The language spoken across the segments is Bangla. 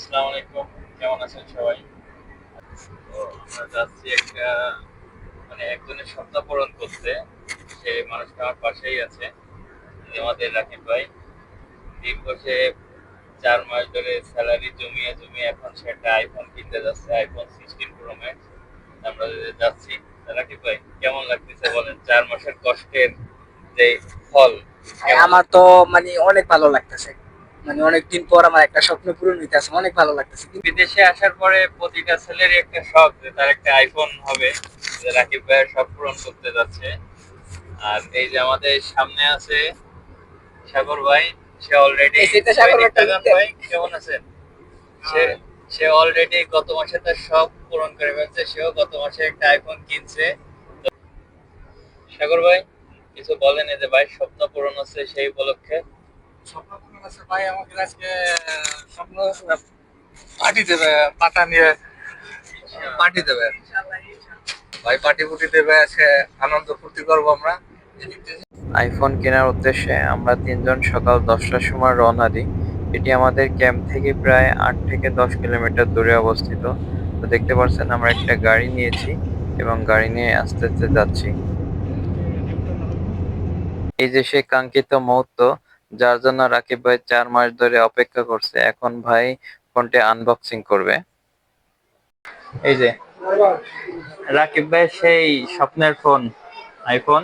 আসসালামু আলাইকুম। কেমন আছেন সবাই? তো আমরা যাচ্ছি একটা একজনের স্বপ্ন পূরণ করতে। সেই মানুষটা আমার পাশেই আছে। আমাদের রাকিব ভাই দীর্ঘ সে 4 মাস ধরে স্যালারি জমিয়ে জমিয়ে এখন সে একটা আইফোন কিনতে যাচ্ছে, আইফোন 16 প্রো ম্যাক্স। আমরা যাচ্ছি। রাকিব ভাই কেমন লাগতেছে বলেন, 4 মাসের কষ্টের যে ফল কেমন আমার তো অনেক ভালো লাগতেছে। অনেকদিন পর আমার একটা স্বপ্ন পূরণ হইতেছে, অনেক ভালো লাগতেছে। বিদেশে আসার পরে প্রতিটা ছেলেরই একটা শখ যে তার একটা আইফোন হবে, যে রাকিব ভাইয়ের শখ পূরণ করতে যাচ্ছে। আর এই যে আমাদের সামনে আছে সাগর ভাই, সে অলরেডি ভাই কেমন আছেন? সে সে অলরেডি গত মাসে তার শখ পূরণ করে ফেলছে, সেও গত মাসে একটা আইফোন কিনছে। তো সাগর ভাই কিছু বলেন, এই যে ভাই স্বপ্ন পূরণ হচ্ছে সেই উপলক্ষে। স্বপ্ন পূরণ হচ্ছে ভাই, আমাকে আজকে স্বপ্ন পার্টি দেবে, পাতা নিয়ে পার্টি দেবে ভাই, পার্টি ফুটি দেবে, আজকে আনন্দ ফুর্তি করবো আমরা। আইফোন কেনার উদ্দেশ্যে আমরা তিনজন সকাল 10টার সময় রওনা দিই। এটি আমাদের ক্যাম্প থেকে প্রায় 8 থেকে 10 কিলোমিটার দূরে অবস্থিত। তো দেখতে পাচ্ছেন আমরা একটা গাড়ি নিয়েছি এবং গাড়ি নিয়ে আস্তে আস্তে যাচ্ছি। এই যে সেই কাঙ্ক্ষিত মুহূর্ত, যার জন্য রাকিব ভাই 4 মাস ধরে অপেক্ষা করছে। এখন ভাই ফোনটি আনবক্সিং করবে। এই যে রাকিব ভাই সেই স্বপ্নের ফোন, আইফোন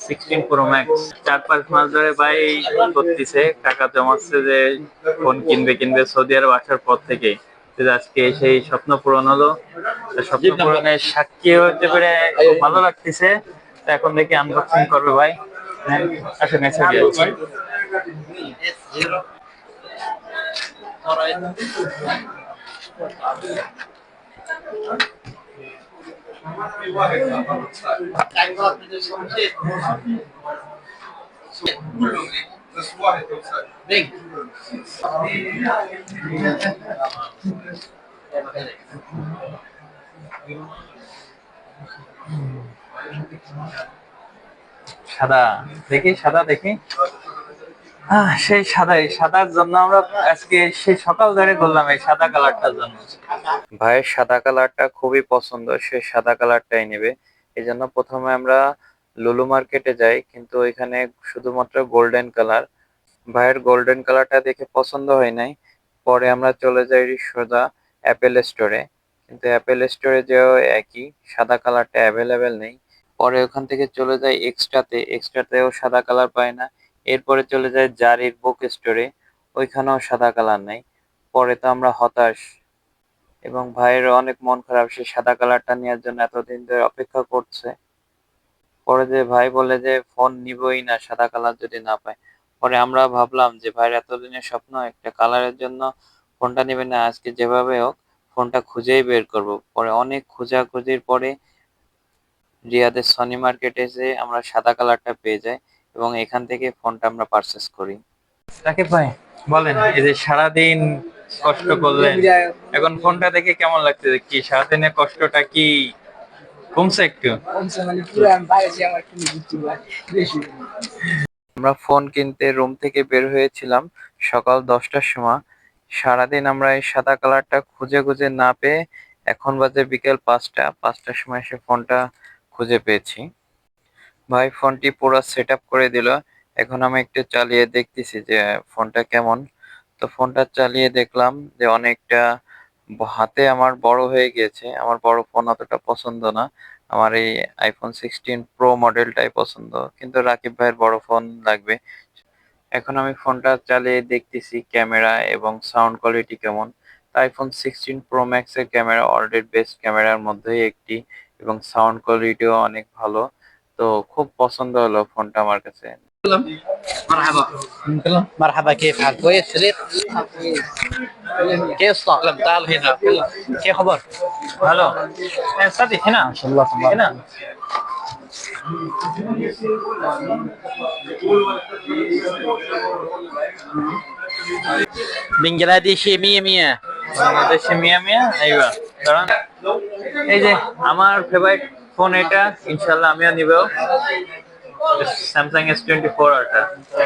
16 প্রো ম্যাক্স। 4-5 মাস ধরে ভাই করতেছে, টাকা জমাচ্ছে যে ফোন কিনবে কিনবে সৌদি আরব আসার পর থেকে। আজকে সেই স্বপ্ন পূরণ হলো। স্বপ্ন পূরণের সাক্ষী হতে পেরে খুব ভালো লাগতেছে। তো এখন দেখি আনবক্সিং করবে ভাই। হ্যাঁ, আসেন এসে গিয়ে। সাদা দেখি, সাদা দেখি। সেই সাদার জন্য আমরা আজকে সেই সকাল ধরে করলাম এই সাদা কালারটার জন্য। ভাইয়ের সাদা কালারটা খুবই পছন্দ, সে সাদা কালারটাই নেবে। এই জন্য প্রথমে আমরা লুলু মার্কেটে যাই, কিন্তু ওইখানে শুধুমাত্র গোল্ডেন কালার। ভাইয়ের গোল্ডেন কালারটা দেখে পছন্দ হয় নাই। পরে আমরা চলে যাই সোজা অ্যাপেল স্টোরে, কিন্তু অ্যাপেল স্টোরে যেও একই সাদা কালারটা অ্যাভেলেবেল নেই। পরে ওখান থেকে চলে যাই এক্সট্রাতেও সাদা কালার পাই না। এরপরে চলে যাই জারির বুক স্টোরে, ওইখানেও সাদা কালার নেই। পরে তো আমরা হতাশ, এবং ভাইয়ের অনেক মন খারাপ, সে সাদা কালারটা নেওয়ার জন্য এতদিন ধরে অপেক্ষা করছে। পরে যে ভাই বলে যে ফোন নিবই না সাদা কালার যদি না পায়। পরে আমরা ভাবলাম যে ভাইয়ের এতদিনের স্বপ্ন একটা কালারের জন্য ফোনটা নেবে না, আজকে যেভাবে হোক ফোনটা খুঁজেই বের করব। পরে অনেক খোঁজাখুঁজির পরে রিয়াদের সনি মার্কেটে এসে আমরা সাদা কালারটা পেয়ে যাই এবং এখান থেকে ফোনটা আমরা পারচেস করি। রাকিব ভাই বলেন, এই যে সারাদিন কষ্ট করলেন, এখন ফোনটা দেখে কেমন লাগছে? কি সারাদিনের কষ্টটা কি কমছে একটু? পুরো আমি বাইরে আমার কিনে দিচ্ছি ভাই, বেশি। আমরা ফোন কিনতে রুম থেকে বের হয়েছিলাম সকাল 10টার সময়। সারাদিন আমরা এই সাদা কালারটা খুঁজে খুঁজে না পেয়ে এখন বাজে বিকেল 5টার সময় এসে ফোনটা খুঁজে পেয়েছি। ভাই ফোনটি পুরো সেট আপ করে দিল। এখন আমি একটু চালিয়ে দেখতেছি যে ফোনটা কেমন। তো ফোনটা চালিয়ে দেখলাম যে অনেকটা হাতে আমার বড় হয়ে গিয়েছে। আমার বড় ফোন অতটা পছন্দ না, আমার এই আইফোন 16 প্রো মডেলটাই পছন্দ, কিন্তু রাকিব ভাইয়ের বড় ফোন লাগবে। এখন আমি ফোনটা চালিয়ে দেখতেছি ক্যামেরা এবং সাউন্ড কোয়ালিটি কেমন। আইফোন 16 প্রো ম্যাক্স এর ক্যামেরা অলরেডি বেস্ট ক্যামেরার মধ্যেই একটি, এবং সাউন্ড কোয়ালিটিও অনেক ভালো। তো খুব পছন্দ হলো ফোনটা আমার কাছে। مرحبا. مرحبا، كيف حالك؟ كويس شريف؟ كيف صار؟ تعال هنا. كيف خبر؟ ভালো। সাদি هنا ما شاء الله تبارك هنا। الله. بنجلاديشي 100 100. বাংলাদেশে মিয়া মিয়া আইবা। কারণ এই যে আমার ফেভারিট ফোন এটা, ইনশাল্লাহ আমিও নিব। স্যামসাং S24 আলট্রা,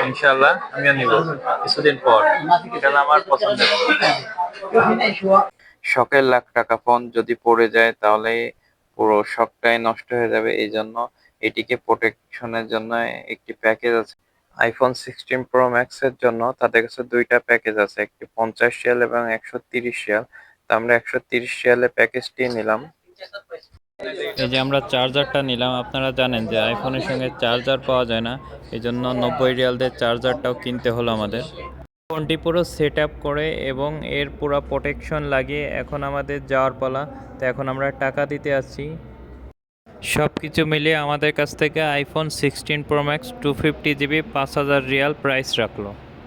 ইনশাল্লাহ আমিও নিব কিছুদিন পর। এটা হলো আমার পছন্দের ফোন। শখের লাখ টাকা ফোন যদি পড়ে যায় তাহলে পুরো শখটাই নষ্ট হয়ে যাবে, এই জন্য এটিকে প্রোটেকশনের জন্য একটি প্যাকেজ আছে। আইফোন 16 Pro Max এর জন্য তাদের কাছে দুইটা প্যাকেজ আছে, একটি 50 রিয়াল এবং 130 রিয়াল। তো আমরা 130 রিয়ালের প্যাকেজটি নিলাম। এই যে আমরা চার্জারটা নিলাম, আপনারা জানেন যে আইফোনের সঙ্গে চার্জার পাওয়া যায় না, এই জন্য 90 রিয়াল দিয়ে চার্জারটাও কিনতে হলো আমাদের। ফোনটি পুরো সেট আপ করে এবং এর পুরো প্রোটেকশন লাগিয়ে এখন আমাদের যাওয়ার পালা। তো এখন আমরা টাকা দিতে আসছি। সব কিছু মিলিয়ে আমাদের কাছ থেকে iPhone 16 Pro Max 250 GB 5000 Real price রাখলো।